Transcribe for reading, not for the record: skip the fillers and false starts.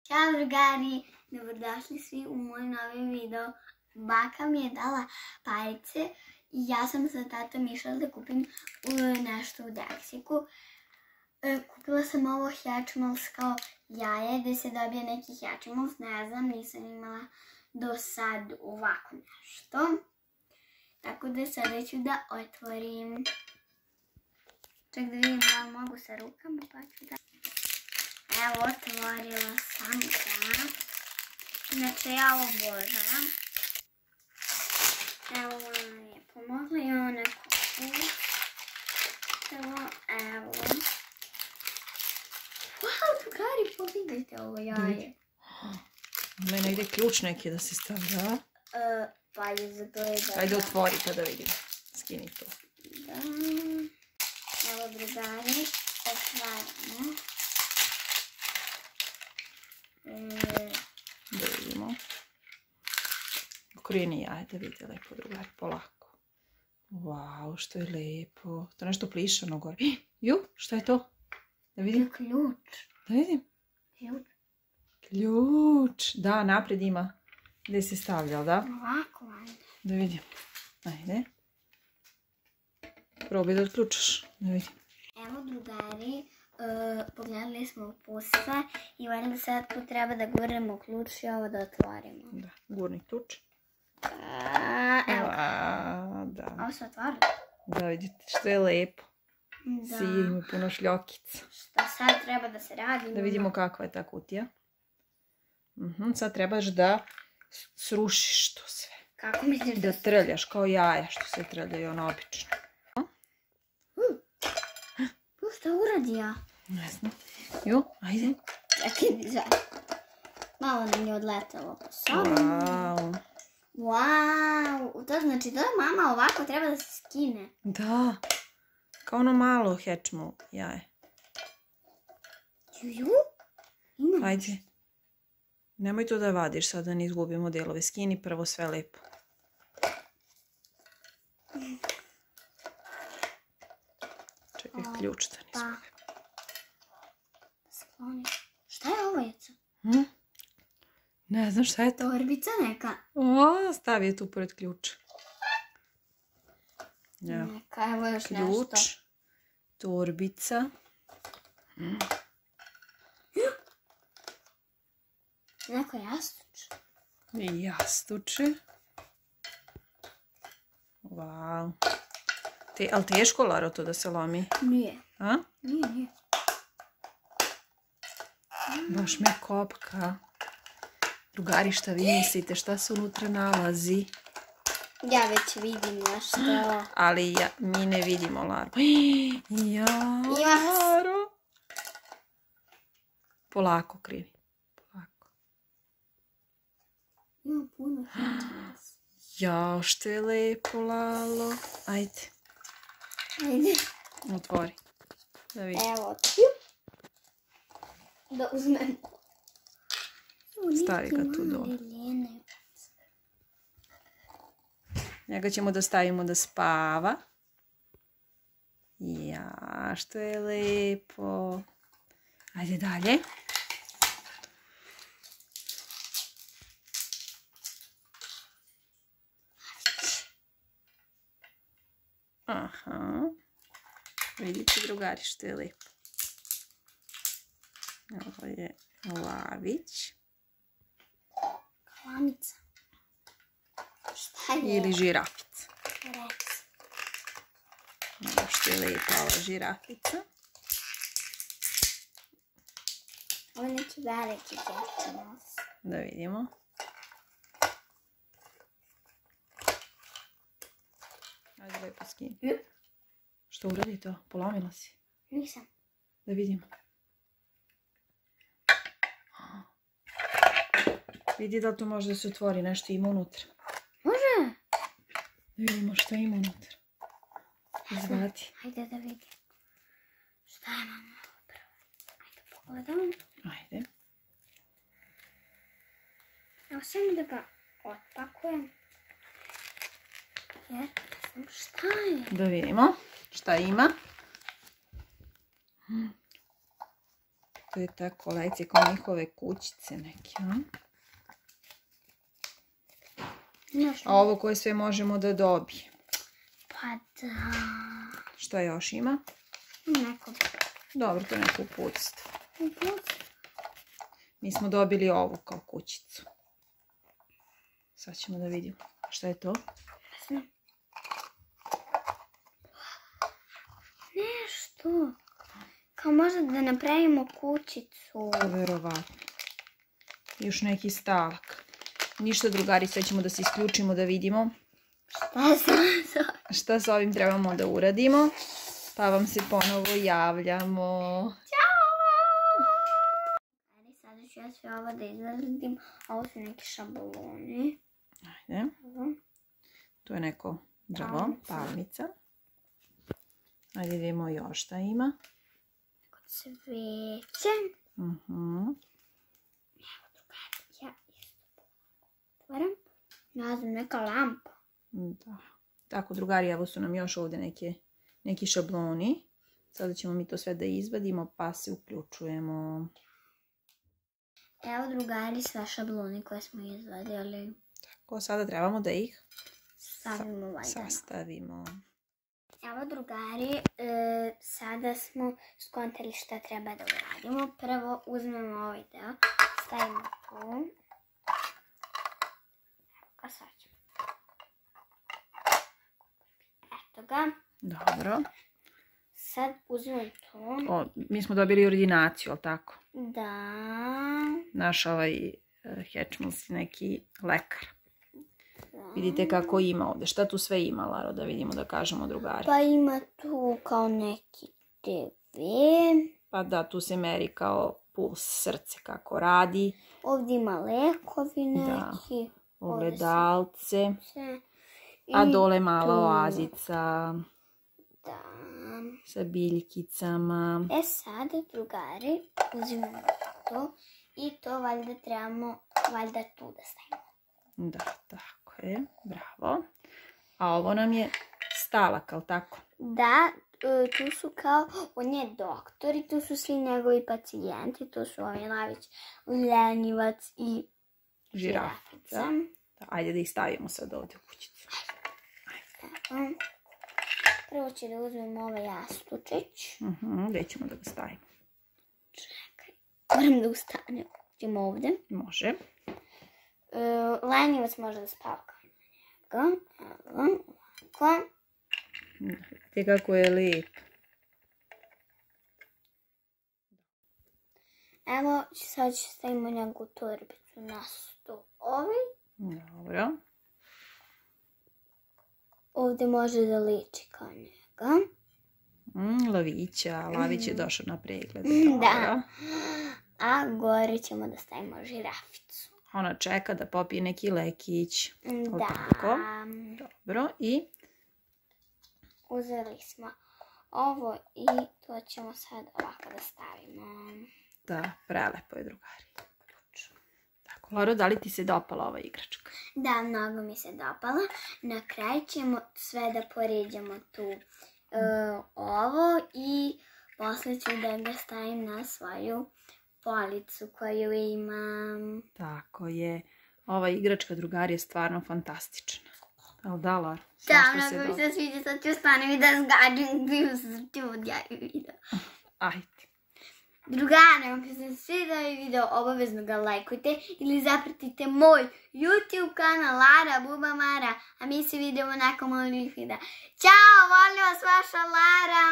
Ćao drugari, dobrodošli svi u moj novi video. Baka mi je dala parice i ja sam sa tatom išla da kupim nešto u Deksiku. Kupila sam ovo Hatchimals kao jaje gdje se dobije neki Hatchimals, ne znam, nisam imala do sad ovako nešto. Tako da sada ću da otvorim. Ček da vidim da li mogu sa rukama, pa ću da... Evo, otvorila sam ga. Znači, ja ovo obožavam. Evo, ona mi je pomogla i ona kupu. Evo. Wow, drugari, pogledajte ovo jaje. Mene ide ključ neki da se stavlja. Pa izgleda. Ajde otvori pa da vidim. Skini to. Da. Evo, drugari, otvaramo. Da vidimo. Okreni jaje da vidi lepo drugari, polako. Wow, što je lepo. To nešto plišano gore. Ju, šta je to? Da vidim. Ključ. Da vidim. Ključ. Ključ. Da, naprijed ima gdje se stavlja, da? Ovako, ajde. Da vidim. Ajde. Probaj da otključaš. Da vidim. Evo drugari, pogledali smo uputstva i valjda sad tu treba da gurnemo ključ i ovo da otvorimo. Da, gurni ključ. Evo. Da. Ovo se otvori. Da vidite što je lepo. Da. Sir ima puno šljokica. Šta sad treba da se radi? Da vidimo kakva je ta kutija. Sad trebaš da srušiš to sve. Kako misliš Da trljaš kao jaja što se trljaju ono obično. Šta uradi ja? Ne znam. Ju, ajde. Malo nam je odletelo po sobi. Wow. Wow, to znači da mama ovako treba da se skine. Da. Kao ono malo Hatchimal jaje. Ju? Ajde. Nemoj to da vadiš sad da ne izgubimo delove. Skini prvo sve lepo. Čekaj ključ da ne izgubimo. Šta je ovo jeca? Ne znam šta je to. Torbica neka. O, stavi je tu pored ključa. Neka, evo još nešto. Ključ. Torbica. Neko jastuče. I jastuče. Wow. Ali teško, Laro, to da se lomi? Nije. A? Nije. Baš me kopka. Drugari, šta vi mislite? Šta se unutra nalazi? Ja već vidim nešto. Ali mi ne vidimo, Laro. Laro. Polako krivi. Polako. Ima puno Hatchimals. Jao, što je lepo, Lalo. Ajde. Ajde. Otvori. Da vidim. Evo. Da uzmem. Stavi ga tu dole. Njega ćemo da stavimo da spava. Ja, što je lepo. Ajde dalje. Aha. Vidite drugari što je lepo. Ovo je lavić. Klamica. Šta je? Ili žirafica. Reci. Ovo što je lepa ova žirafica. Ovo je neki veliki Hatchimals. Da vidimo. Ajde lepo skini. Što uradi to? Polomila si? Nisam. Da vidimo. Vidi da li tu može da se otvori nešto ima unutra. Može. Da vidimo šta ima unutra. Izvadi. Ajde da vidim. Šta je mama upravo? Ajde pogledam. Ajde. Evo samo da ga otpakujem. Jer ne znam šta je. Da vidimo šta ima. To je ta kolekcija kao njihove kućice neke, a? A ovo koje sve možemo da dobijemo. Pa da. Šta još ima? Neko. Dobro, to je neko uputstvo. Mi smo dobili ovu kao kućicu. Sad ćemo da vidimo. Šta je to? Nešto. Kao možda da napravimo kućicu. Verovatno. Još neki stalak. Ništa, drugari, sad ćemo da se isključimo da vidimo šta sa ovim trebamo da uradimo. Pa vam se ponovo javljamo. Ćao! Sada ću ja sve ovo da izvadim. Ovo su neki šabloni. Ajde. Tu je neko drvo, palmica. Ajde vidimo još šta ima. Neko cveće. Evo drugari, ja isto otvaram. Ne znam, neka lampa. Da. Tako, drugari, evo su nam još ovdje neki šabloni. Sada ćemo mi to sve da izvadimo pa se uključujemo. Evo drugari, sva šabloni koje smo izvadili. Tako, sada trebamo da ih sastavimo. Evo drugari, sada smo skontali šta treba da uradimo. Prvo uzmemo ovaj deo, stavimo tu. A sad ćemo. Eto ga. Dobro. Sad uzmem to. Mi smo dobili ordinaciju, ali tako? Da. Naš Hatchimals neki lekar. Vidite kako ima ovdje. Šta tu sve ima, Laro, da vidimo, da kažemo drugari? Pa ima tu kao neki TV. Pa da, tu se meri kao puls srce kako radi. Ovdje ima lekovi neki. Da, ogledalce. A dole mala oazica. Da. Sa biljkicama. Sada, drugari, uzimamo to. I to valjda trebamo, tu da stavimo. Da, tako je. Bravo. A ovo nam je stalak, ali tako? Da, tu su kao, on je doktor i tu su svi njegovi pacijenti. Tu su ovi Lavić, Lenjivac i žirafica. Da, ajde da ih stavimo sad ovdje u kućicu. Ajde. Prvo ću da uzmem ovaj jastučić. Gdje ćemo da ga stavimo? Čekaj, moram da ustanem. Idemo ovdje. Može. Lenjivac može da spava kao njega. Evo, ovako. Vidite kako je lijep. Evo, sad ću stavimo njegovu torbicu na sto. Dobro. Ovdje može da liči kao njega. Lavić je došao na pregled. Da. A gore ćemo da stavimo žiraficu. Ona čeka da popije neki lekić. Da. Tako. Dobro. I? Uzeli smo ovo i to ćemo sad ovako da stavimo. Da, prelepo je, drugari. Tako, Laro, da li ti se dopala ova igračka? Da, mnogo mi se dopala. Na kraju ćemo sve da poređamo tu ovo i posle ću da ga stavim na svoju policu koju imam. Tako je. Ova igračka, drugari, je stvarno fantastična. Ali da, Laro? Da, mnogo mi se sviđa. Sad ću stanem i da zgađam video. Ajde. Drugari, ako se sviđa ovaj video, obavezno ga lajkujte ili zapratite moj YouTube kanal Lara Bubamara, a mi se vidimo nakon ovih videa. Ćao, volim vas, vaša Lara!